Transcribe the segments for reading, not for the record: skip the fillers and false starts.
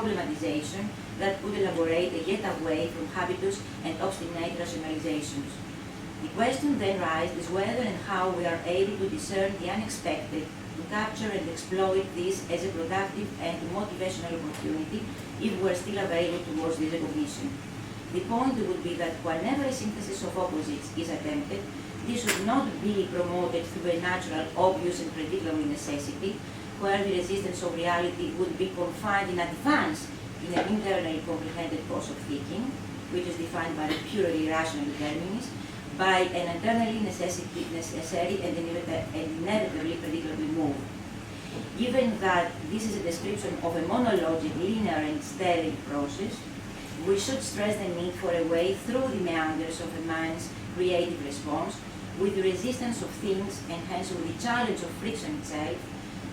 problematization that could elaborate a get away from habitus and obstinate rationalizations. The question then arises whether and how we are able to discern the unexpected, to capture and exploit this as a productive and motivational opportunity if we are still available towards this recognition. The point would be that whenever a synthesis of opposites is attempted, this should not be promoted through a natural, obvious and predictable necessity, where the resistance of reality would be confined in advance in an internally comprehended course of thinking, which is defined by a purely rational determinism, by an internally necessary and inevitably predictable move. Given that this is a description of a monologic, linear and sterile process, we should stress the need for a way through the meanders of a mind's creative response with the resistance of things and hence with the challenge of friction itself,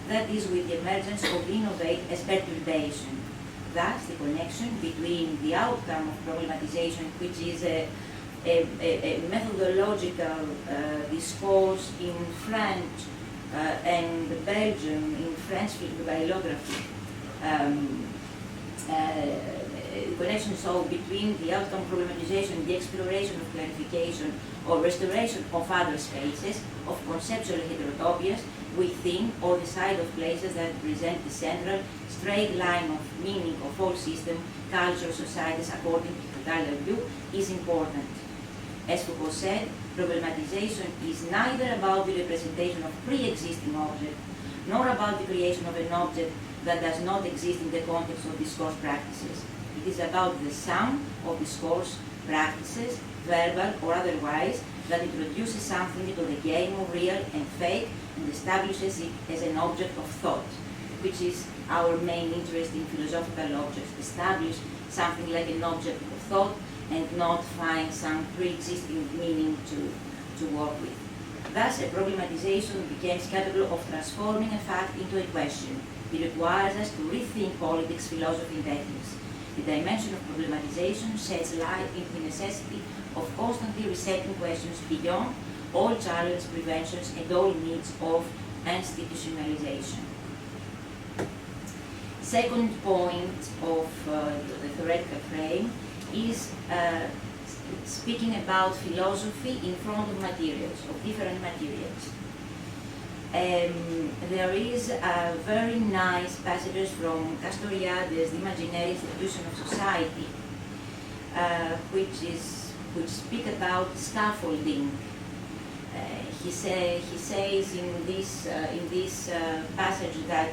that is with the emergence of innovate as perturbation. Thus, the connection between the outcome of problematization, which is a methodological discourse in French and Belgium, in French bibliography, connection so between the outcome problematization, the exploration of clarification or restoration of other spaces, of conceptual heterotopias within or the side of places that present the central straight line of meaning of all system, culture, societies according to Tyler view is important. As Foucault said, problematization is neither about the representation of pre-existing object, nor about the creation of an object that does not exist in the context of discourse practices. It is about the sum of discourse practices, verbal or otherwise, that introduces something into the game of real and fake and establishes it as an object of thought, which is our main interest in philosophical objects, establish something like an object of thought and not find some pre-existing meaning to work with. Thus, a problematization becomes capable of transforming a fact into a question. It requires us to rethink politics, philosophy, and ethics. The dimension of problematization sheds light into the necessity of constantly resetting questions beyond all challenge, preventions, and all needs of institutionalization. Second point of the theoretical frame is speaking about philosophy in front of materials, of different materials. There is a very nice passages from Castoriadis, The Imaginary Institution of Society, which speak about scaffolding. He says in this passage that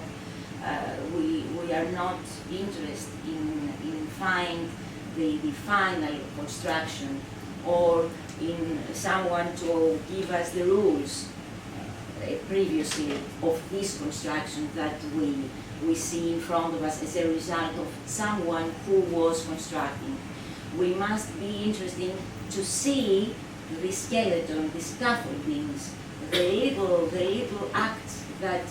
we are not interested in find the final construction or in someone to give us the rules previously of this construction that we see in front of us as a result of someone who was constructing. We must be interested to see the skeleton, the scaffoldings, the little acts that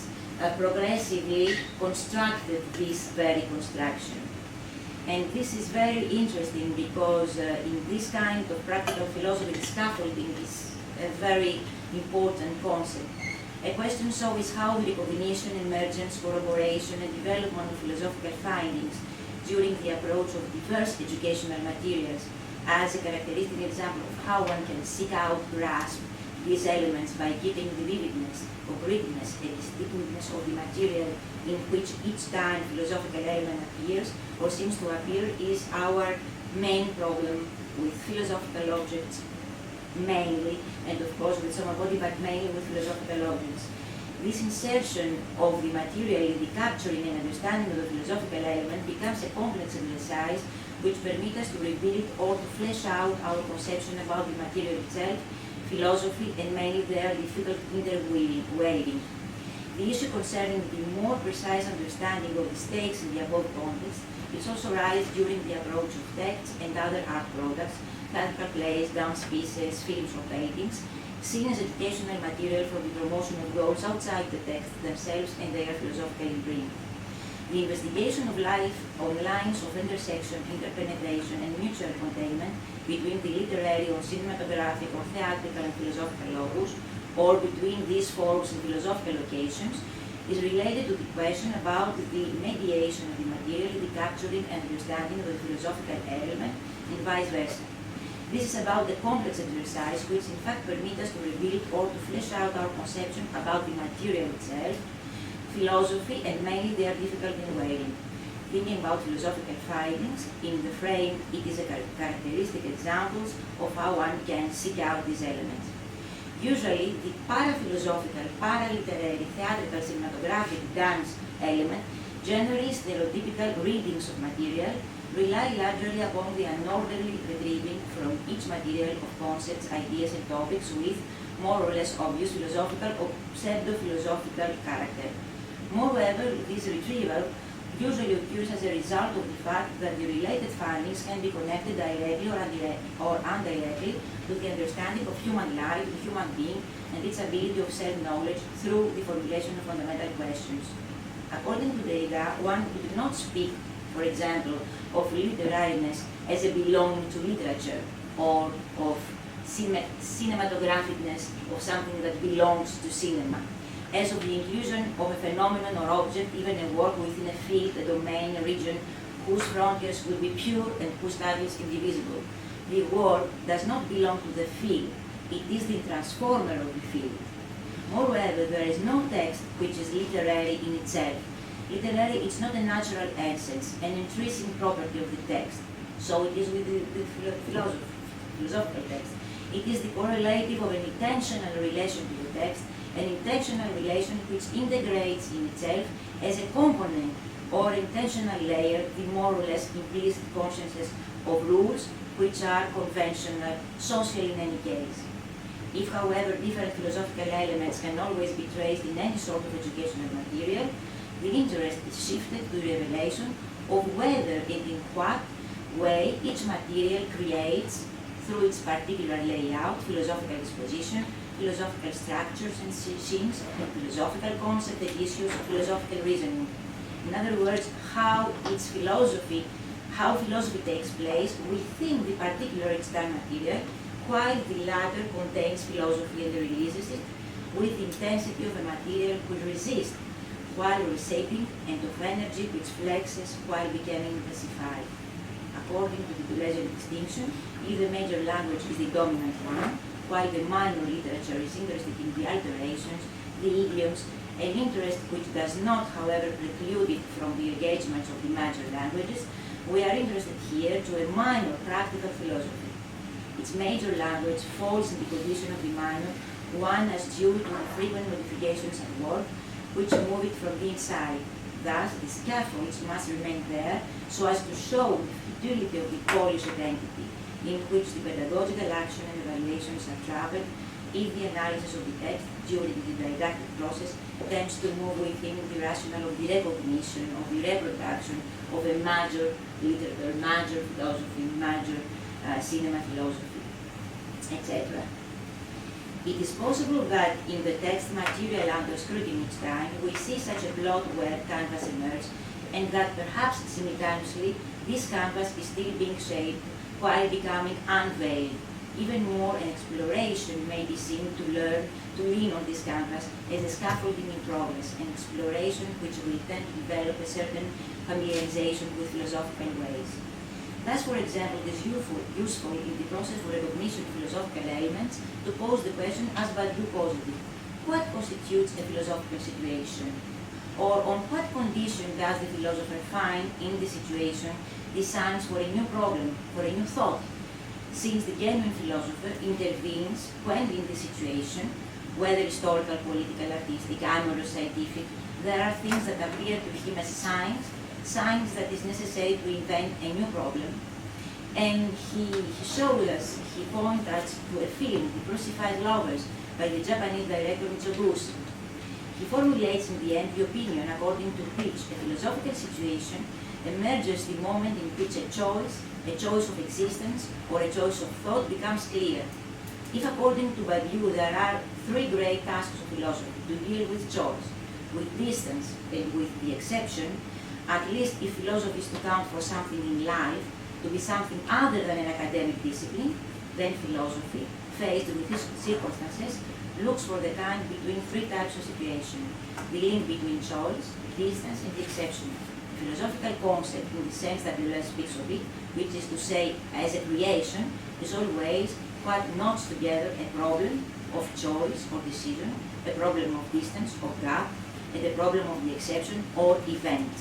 progressively constructed this very construction. And this is very interesting because in this kind of practical philosophy, the scaffolding is a very important concept. A question so is how the recognition, emergence, corroboration, and development of philosophical findings during the approach of diverse educational materials as a characteristic example of how one can seek out, grasp these elements by keeping the vividness or grittiness and distinctness of the material in which each time philosophical element appears or seems to appear is our main problem with philosophical objects mainly, and of course with SomaBody, but mainly with philosophical objects. This insertion of the material in the capturing and understanding of the philosophical element becomes a complex exercise which permits us to rebuild or to flesh out our conception about the material itself, philosophy, and mainly their difficult interweaving. The issue concerning the more precise understanding of the stakes in the above context is also raised during the approach of texts and other art products, theatrical plays, dance pieces, films or paintings, seen as educational material for the promotion of goals outside the text themselves and their philosophical imprint. The investigation of life on lines of intersection, interpenetration, and mutual containment between the literary or cinematographic or theatrical and philosophical locus, or between these forms and philosophical locations, is related to the question about the mediation of the material, the capturing and understanding of the philosophical element, and vice versa. This is about the complex exercise which in fact permits us to reveal or to flesh out our conception about the material itself, philosophy, and mainly they are difficult in weighing. Thinking about philosophical findings in the frame, it is a characteristic examples of how one can seek out these elements. Usually, the para-philosophical, para-literary, theatrical, cinematographic dance element, generally stereotypical readings of material, rely largely upon the unorderly retrieving from each material of concepts, ideas, and topics with more or less obvious philosophical or pseudo-philosophical character. Moreover, this retrieval usually occurs as a result of the fact that the related findings can be connected directly or indirectly to the understanding of human life, the human being, and its ability of self-knowledge through the formulation of fundamental questions. According to Derrida, one could not speak, for example, of literariness as a belonging to literature, or of cinematographicness, of something that belongs to cinema, as of the inclusion of a phenomenon or object, even a work within a field, a domain, a region, whose frontiers would be pure and whose status indivisible. The work does not belong to the field, it is the transformer of the field. Moreover, there is no text which is literary in itself. Literary is not a natural essence, an intrinsic property of the text. So it is with the philosophical text. It is the correlative of an intentional relation to the text, an intentional relation which integrates in itself as a component or intentional layer the more or less implicit consciences of rules which are conventional, social in any case. If, however, different philosophical elements can always be traced in any sort of educational material, the interest is shifted to the revelation of whether and in what way each material creates, through its particular layout, philosophical disposition, philosophical structures and scenes, philosophical concepts and issues, philosophical reasoning. In other words, how philosophy takes place within the particular external material, while the latter contains philosophy and releases it with the intensity of a material which resists while reshaping and of energy which flexes while becoming pacified. According to the Deleuzian distinction, if the major language is the dominant one, while the minor literature is interested in the alterations, the idioms, an interest which does not, however, preclude it from the engagements of the major languages, we are interested here to a minor practical philosophy. Its major language falls in the condition of the minor, one as due to the frequent modifications at work, which move it from the inside. Thus, the scaffolds must remain there so as to show the futility of the Polish identity, in which the pedagogical action and evaluations are trapped if the analysis of the text during the didactic process tends to move within the rationale of the recognition, of the reproduction of a major literature, major philosophy, major cinema philosophy, etc. It is possible that in the text material under scrutiny each time, we see such a plot where canvas emerges, and that perhaps simultaneously this canvas is still being shaped while becoming unveiled. Even more, an exploration may be seen to lean on this canvas as a scaffolding in progress, an exploration which will tend to develop a certain familiarization with philosophical ways. Thus, for example, it is useful in the process of recognition of philosophical elements to pose the question as value positive. What constitutes a philosophical situation? Or on what condition does the philosopher find in the situation the signs for a new problem, for a new thought? Since the genuine philosopher intervenes when in the situation, whether historical, political, artistic, amorous, scientific, there are things that appear to him as signs that is necessary to invent a new problem. And he showed us, he pointed us to a film, The Crucified Lovers, by the Japanese director Mizoguchi. He formulates in the end the opinion according to which a philosophical situation emerges the moment in which a choice of existence or a choice of thought becomes clear. If according to Badiou there are three great tasks of philosophy, to deal with choice, with distance, and with the exception, at least if philosophy is to count for something in life, to be something other than an academic discipline, then philosophy, faced with these circumstances, looks for the kind between three types of situation: the link between choice, distance, and the exception. A philosophical concept, in the sense that Deleuze speaks of it, which is to say, as a creation, is always what knots together a problem of choice or decision, a problem of distance or gap, and a problem of the exception or event.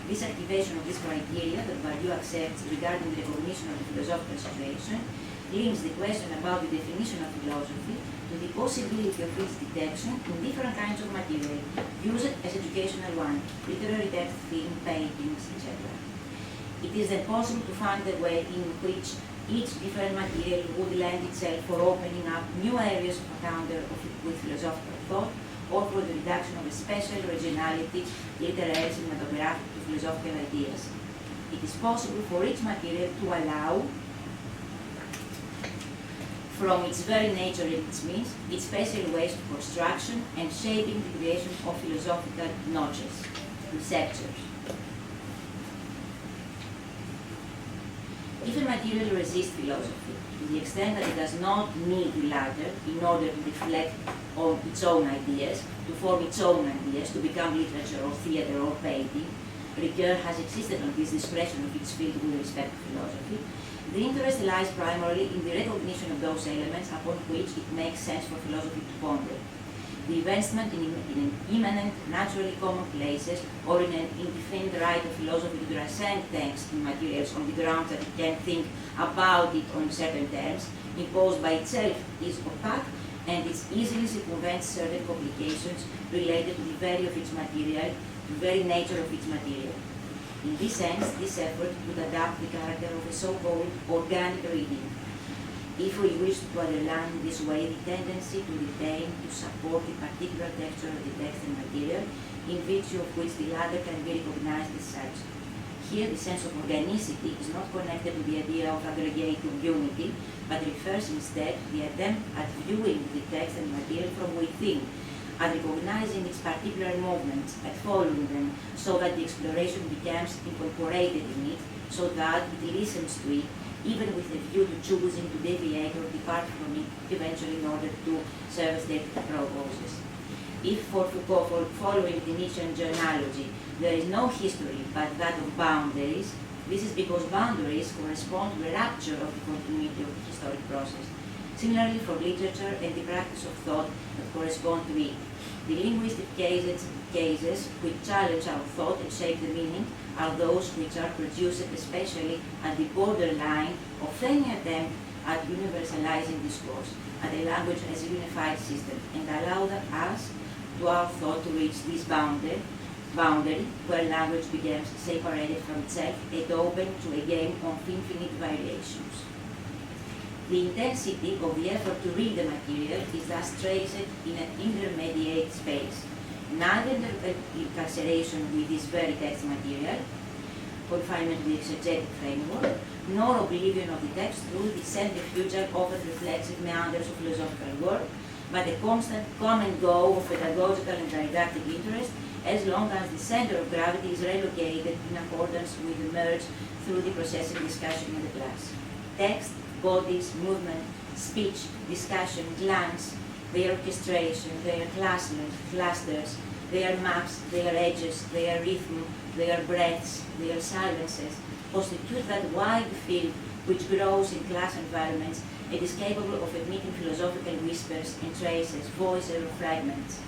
This activation of this criteria that Badiou accepts regarding the recognition of the philosophical situation links the question about the definition of philosophy to the possibility of its detection in different kinds of material, used as educational one, literary text, film, paintings, etc. It is then possible to find a way in which each different material would lend itself for opening up new areas of encounter with philosophical thought, or for the reduction of a special originality, literary, cinematographic, to philosophical ideas. It is possible for each material to allow, from its very nature and its means, its special ways of construction and shaping the creation of philosophical notches, receptors. If a material resists philosophy, to the extent that it does not need the latter in order to reflect on its own ideas, to form its own ideas, to become literature or theatre or painting, Ricoeur has insisted on this discretion of its field with respect to philosophy. The interest lies primarily in the recognition of those elements upon which it makes sense for philosophy to ponder. The investment in an immanent, naturally common places, or in an indefinite right of philosophy to transcend text in materials on the grounds that it can think about it on certain terms, imposed by itself, is opaque, and it easily circumvents certain complications related to the value of its material, the very nature of its material. In this sense, this effort would adapt the character of a so-called organic reading, if we wish to underline in this way the tendency to retain, to support the particular texture of the text and material, in virtue of which the latter can be recognized as such. Here, the sense of organicity is not connected to the idea of aggregative unity, but refers instead to the attempt at viewing the text and material from within, at recognizing its particular movements, at following them, so that the exploration becomes incorporated in it, so that it listens to it, even with a view to choosing to deviate or depart from it, eventually in order to serve as their purposes. If for Foucault, following the Nietzschean genealogy, there is no history but that of boundaries, this is because boundaries correspond to the rupture of the continuity of the historic process. Similarly, for literature and the practice of thought that correspond to it, the linguistic cases which challenge our thought and shape the meaning are those which are produced especially at the borderline of any attempt at universalizing discourse, at a language as a unified system, and allow us to our thought to reach this boundary where language becomes separated from itself and open to a game of infinite variations. The intensity of the effort to read the material is thus traced in an intermediate space, neither incarceration with this very text material, confinement to the exegetic framework, nor oblivion of the text through the centrifugal, often reflexive meanders of philosophical work, but a constant come and go of pedagogical and didactic interest, as long as the center of gravity is relocated in accordance with the merge through the processive discussion in the class. Text, bodies, movement, speech, discussion, glance, their orchestration, their clusters, their maps, their edges, their rhythm, their breaths, their silences, constitute that wide field which grows in class environments and is capable of admitting philosophical whispers and traces, voices or fragments.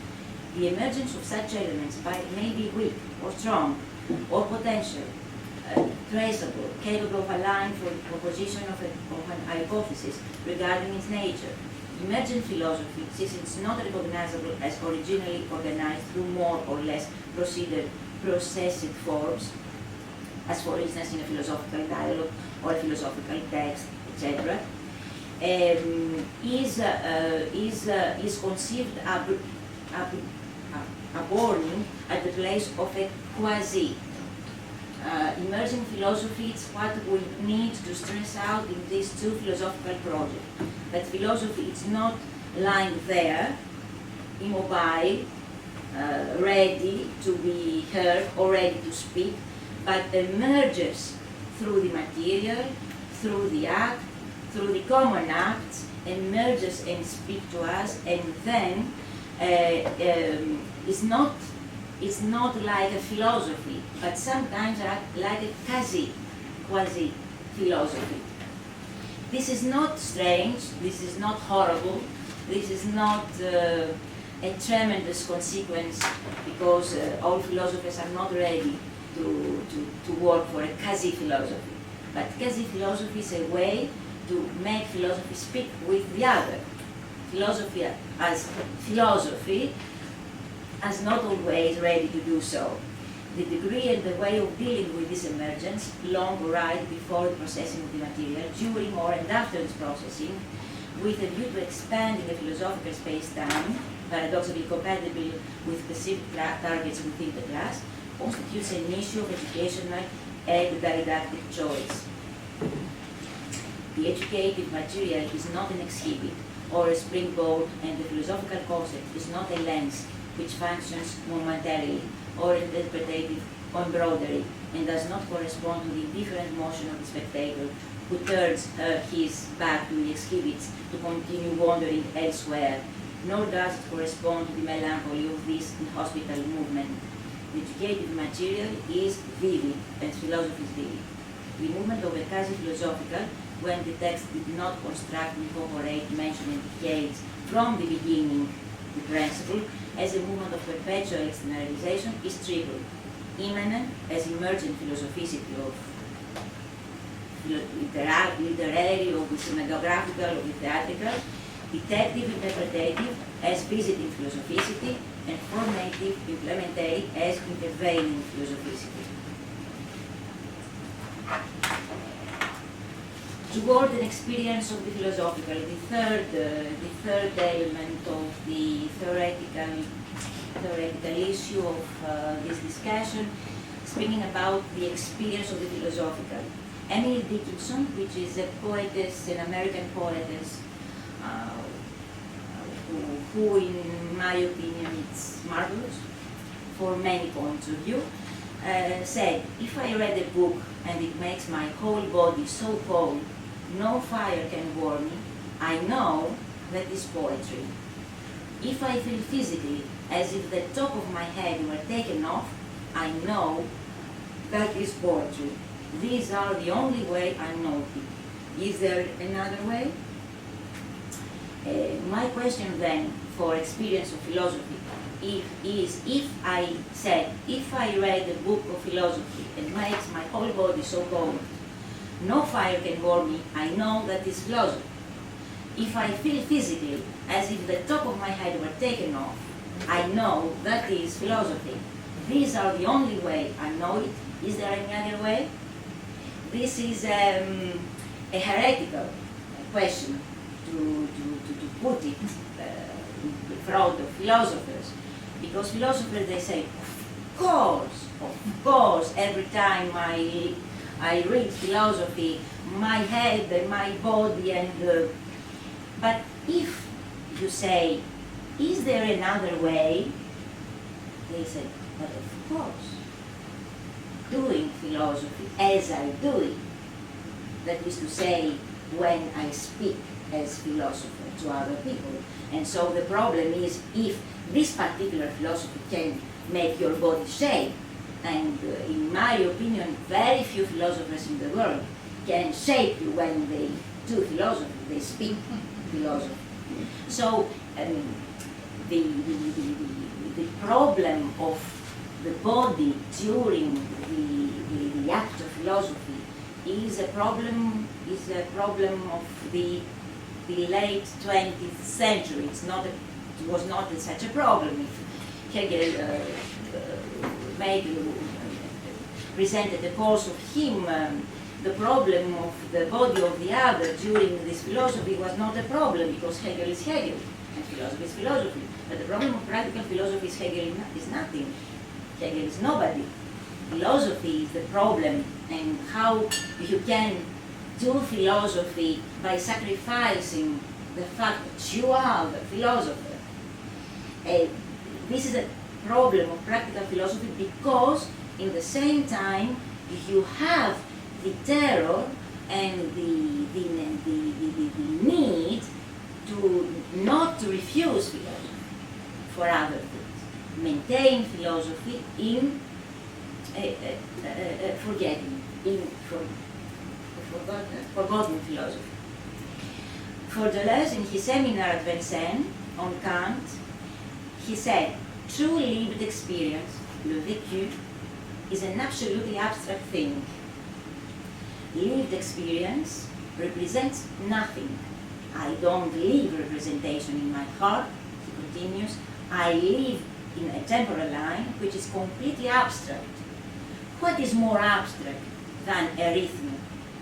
The emergence of such elements may be weak or strong or potential, traceable, capable of allowing for the proposition of an hypothesis regarding its nature. Emergent philosophy, since it's not recognizable as originally organized through more or less processed forms, as for instance in a philosophical dialogue or a philosophical text, etc., is conceived aborning at the place of a quasi. Emerging philosophy is what we need to stress out in these two philosophical projects. That philosophy is not lying there, immobile, ready to be heard or ready to speak, but emerges through the material, through the act, through the common acts, emerges and speaks to us, and then it's not like a philosophy, but sometimes like a quasi-philosophy. This is not strange, this is not horrible, this is not a tremendous consequence, because all philosophers are not ready to work for a quasi-philosophy. But quasi-philosophy is a way to make philosophy speak with the other. Philosophy as not always ready to do so. The degree and the way of dealing with this emergence, long or right before the processing of the material, during or and after its processing, with a view to expanding the philosophical space-time, paradoxically compatible with specific targets within the class, constitutes an issue of educational and didactic choice. The educative material is not an exhibit or a springboard, and the philosophical concept is not a lens which functions momentarily or interpretative embroidery and does not correspond to the indifferent motion of the spectator who turns his back to the exhibits to continue wandering elsewhere, nor does it correspond to the melancholy of this inhospitable movement. The educative material is vivid, and philosophy is vivid. The movement of a quasi-philosophical, when the text did not construct, incorporate, mention, and decades from the beginning the principle, as a movement of perpetual externalization, is triple: immanent, as emergent philosophicity of literary, of cinematographical, of theatrical; detective, interpretative, as visiting philosophicity; and formative, implementary, as intervening philosophicity. Toward an experience of the philosophical, the third element of the theoretical issue of this discussion, speaking about the experience of the philosophical. Emily Dickinson, which is a poetess, an American poetess, who in my opinion is marvelous for many points of view, said, "If I read a book and it makes my whole body so cold, no fire can warm me, I know that is poetry. If I feel physically as if the top of my head were taken off, I know that is poetry. These are the only way I know it. Is there another way?" My question then for experience of philosophy is if I said, if I read a book of philosophy and makes my whole body so cold, no fire can warm me, I know that is philosophy. If I feel physically as if the top of my head were taken off, I know that is philosophy. These are the only way I know it. Is there any other way? This is a heretical question to put it in front of philosophers, because philosophers, they say, of course, every time I read philosophy, my head and my body but if you say, is there another way? They say, but of course, doing philosophy as I do it, that is to say, when I speak as philosopher to other people. And so the problem is, if this particular philosophy can make your body shake, and in my opinion, very few philosophers in the world can shape you when they do philosophy, they speak philosophy. So the problem of the body during the act of philosophy is a problem of the late 20th century. It was not such a problem if Hegel presented the course of him. The problem of the body of the other during this philosophy was not a problem, because Hegel is Hegel and philosophy is philosophy. But the problem of practical philosophy is Hegel is nothing. Hegel is nobody. Philosophy is the problem, and how you can do philosophy by sacrificing the fact that you are the philosopher. This is a problem of practical philosophy, because in the same time you have the terror and the need to not to refuse philosophy for other things, maintain philosophy in forgotten philosophy. For Deleuze, in his seminar at Vincennes on Kant, he said, true lived experience, le vécu, is an absolutely abstract thing. Lived experience represents nothing. I don't live representation in my heart, he continues. I live in a temporal line which is completely abstract. What is more abstract than a rhythm,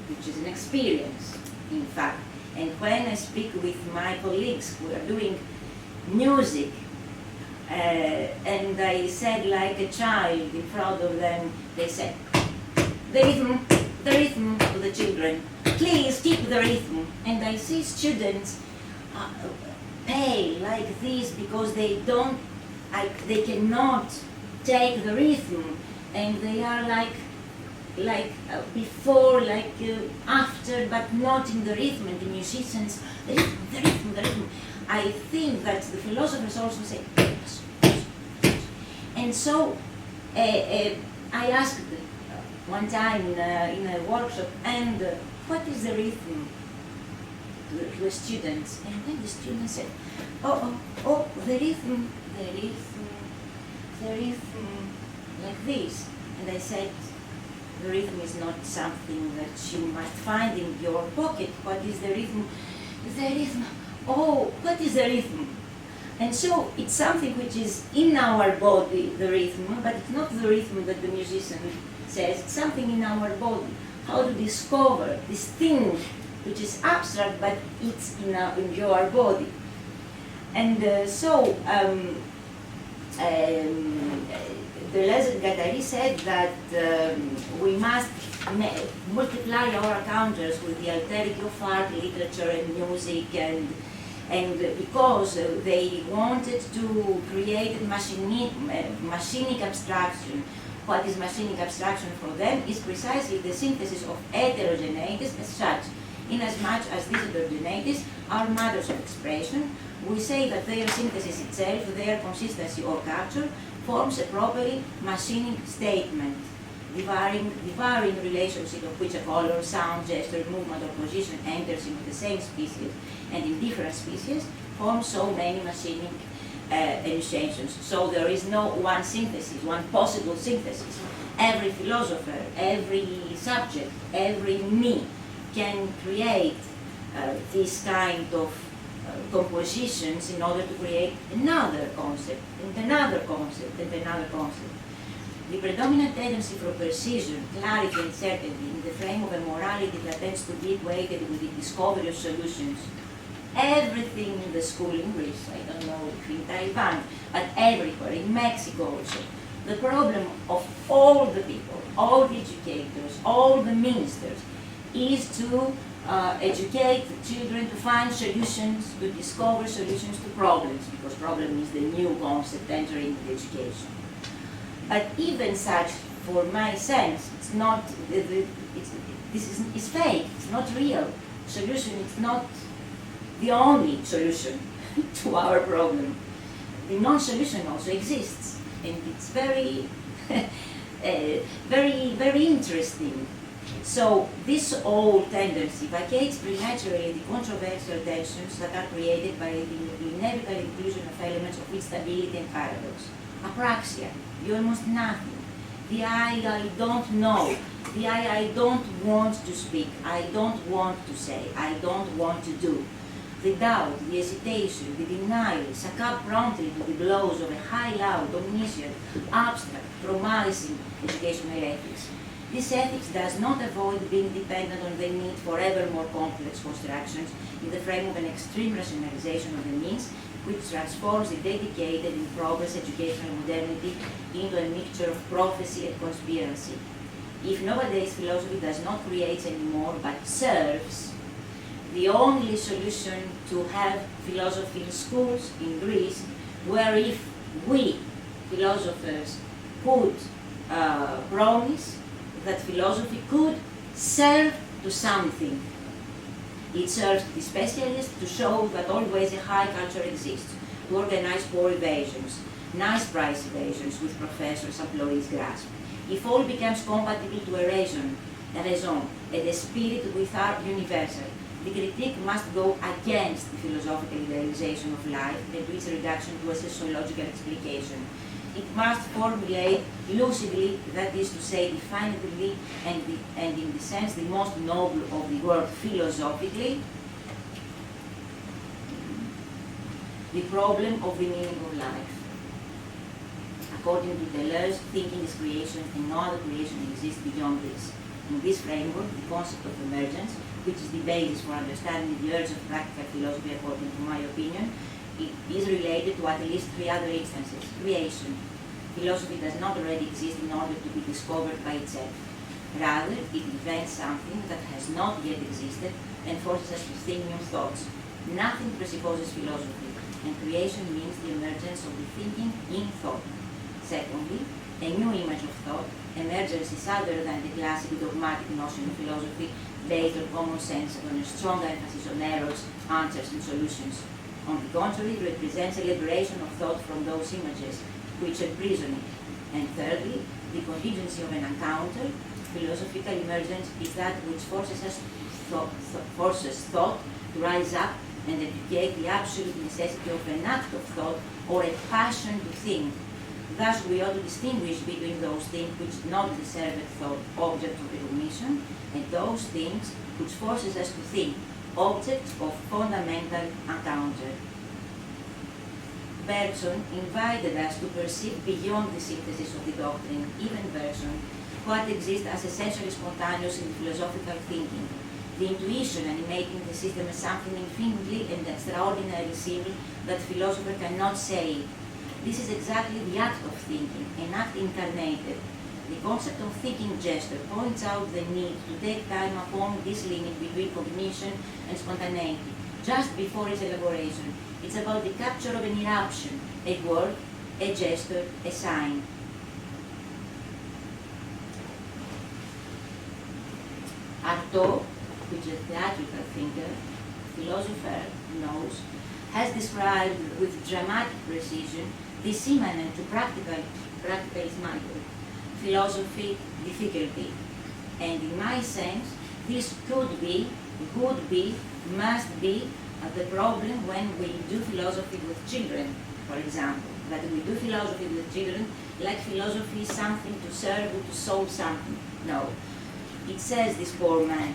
which is an experience, in fact? And when I speak with my colleagues who are doing music, and I said like a child in front of them, they said, the rhythm to the children, please keep the rhythm. And I see students pale like this because they cannot take the rhythm, and they are like before, after, but not in the rhythm. And the musicians, the rhythm. I think that the philosophers also say, and so I asked one time in a workshop, and what is the rhythm to the students? And then the students said, the rhythm, like this. And I said, the rhythm is not something that you must find in your pocket. What is the rhythm? The rhythm. Oh, what is the rhythm? And so it's something which is in our body, the rhythm, but it's not the rhythm that the musician says. It's something in our body. How to discover this thing which is abstract, but it's in your body. And Deleuze and Guattari said that we must multiply our encounters with the alterity of art, literature, and music, and because they wanted to create machinic abstraction. What is machinic abstraction for them is precisely the synthesis of heterogeneities as such. Inasmuch as these heterogeneities are matters of expression, we say that their synthesis itself, their consistency or capture, forms a properly machinic statement, the varying relationship of which a color, sound, gesture, movement, or position enters into the same species and in different species forms so many machinic enunciations. So there is no one synthesis, one possible synthesis. Every philosopher, every subject, every me can create this kind of compositions in order to create another concept, and another concept, and another concept. The predominant tendency for precision, clarity, and certainty in the frame of a morality that tends to be equated with the discovery of solutions. Everything in the school in Greece, I don't know if in Taiwan, but everywhere, in Mexico also, the problem of all the people, all the educators, all the ministers, is to educate the children to find solutions, to discover solutions to problems, because problem is the new concept entering the education. But even such, for my sense, it's not, this is fake, it's not real. Solution is not the only solution to our problem. The non-solution also exists, and it's very, very interesting. So this old tendency vacates preternaturally the controversial tensions that are created by the inevitable inclusion of elements of instability and paradox. Apraxia, the almost nothing, the I don't know, the I don't want to speak, I don't want to say, I don't want to do. The doubt, the hesitation, the denial succumb promptly to the blows of a high, loud, omniscient, abstract, promising educational ethics. This ethics does not avoid being dependent on the need for ever more complex constructions in the frame of an extreme rationalization of the means, which transforms the dedicated in progress educational modernity into a mixture of prophecy and conspiracy. If nowadays philosophy does not create anymore but serves, the only solution to have philosophy in schools in Greece, where if we philosophers could promise that philosophy could serve to something. It serves the specialist to show that always a high culture exists, to organize poor evasions, nice price evasions with professors' employees grasp. If all becomes compatible to a raison, and a spirit with art universal, the critique must go against the philosophical idealization of life and its reduction to a sociological explication. It must formulate lucidly, that is to say, definably, and in the sense the most noble of the word, philosophically, the problem of the meaning of life. According to Deleuze, thinking is creation and no other creation exists beyond this. In this framework, the concept of emergence, which is the basis for understanding the urge of practical philosophy according to my opinion, it is related to at least three other instances. Creation. Philosophy does not already exist in order to be discovered by itself. Rather, it invents something that has not yet existed and forces us to think new thoughts. Nothing presupposes philosophy, and creation means the emergence of the thinking in thought. Secondly, a new image of thought. Emergence is other than the classic dogmatic notion of philosophy based on common sense and on a strong emphasis on errors, answers, and solutions. On the contrary, it represents a liberation of thought from those images which imprison it. And thirdly, the contingency of an encounter. Philosophical emergence is that which forces thought to rise up and educate the absolute necessity of an act of thought or a passion to think. Thus, we ought to distinguish between those things which do not deserve a thought, object of recognition, and those things which forces us to think, objects of fundamental encounter. Bergson invited us to perceive beyond the synthesis of the doctrine, even Bergson, what exists as essentially spontaneous in philosophical thinking. The intuition animating the system as something infinitely and extraordinarily simple that philosopher cannot say. This is exactly the act of thinking, an act incarnated. The concept of thinking gesture points out the need to take time upon this limit between cognition and spontaneity, just before its elaboration. It's about the capture of an eruption, a word, a gesture, a sign. Artaud, which is a theatrical thinker, philosopher, knows, has described with dramatic precision this immanent to practical is my word, philosophy difficulty. And in my sense, this could be, would be, must be the problem when we do philosophy with children, for example. That we do philosophy with children like philosophy is something to serve or to solve something. No. It says, this poor man,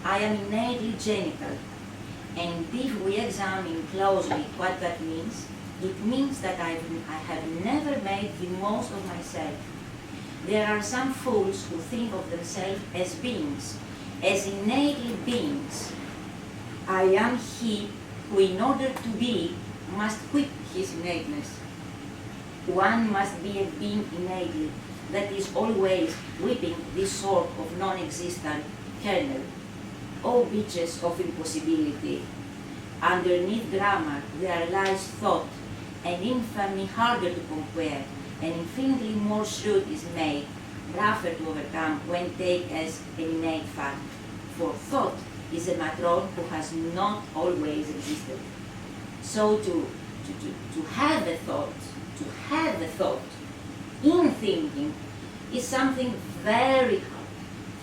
I am innately genital. And if we examine closely what that means, it means that I have never made the most of myself. There are some fools who think of themselves as beings, as innately beings. I am he who, in order to be, must quit his innateness. One must be a being innately, that is always whipping this sort of non-existent kernel. Oh, bitches of impossibility! Underneath grammar there lies thought, an infamy harder to conquer, and infinitely more shrewd is made, rougher to overcome when taken as an innate fact. For thought is a matron who has not always existed. So to have a thought in thinking is something very hard,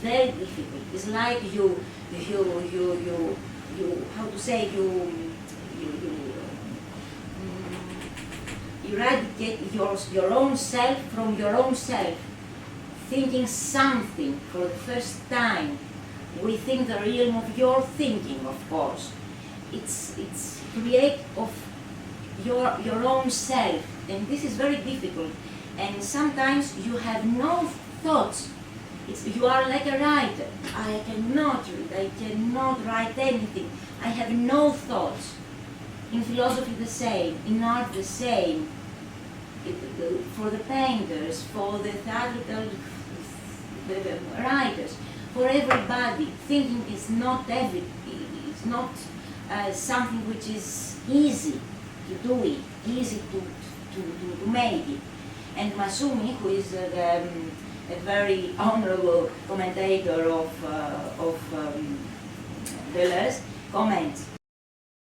very difficult. It's like you eradicate your own self from your own self, thinking something for the first time within the realm of your thinking, of course. It's create of your own self, and this is very difficult. And sometimes you have no thoughts. You are like a writer. I cannot read, I cannot write anything. I have no thoughts. In philosophy the same, in art the same. For the painters, for the theatrical writers, for everybody, thinking is not it's not something which is easy to do it, easy to make it. And Masumi, who is a very honorable commentator of Deleuze, comments,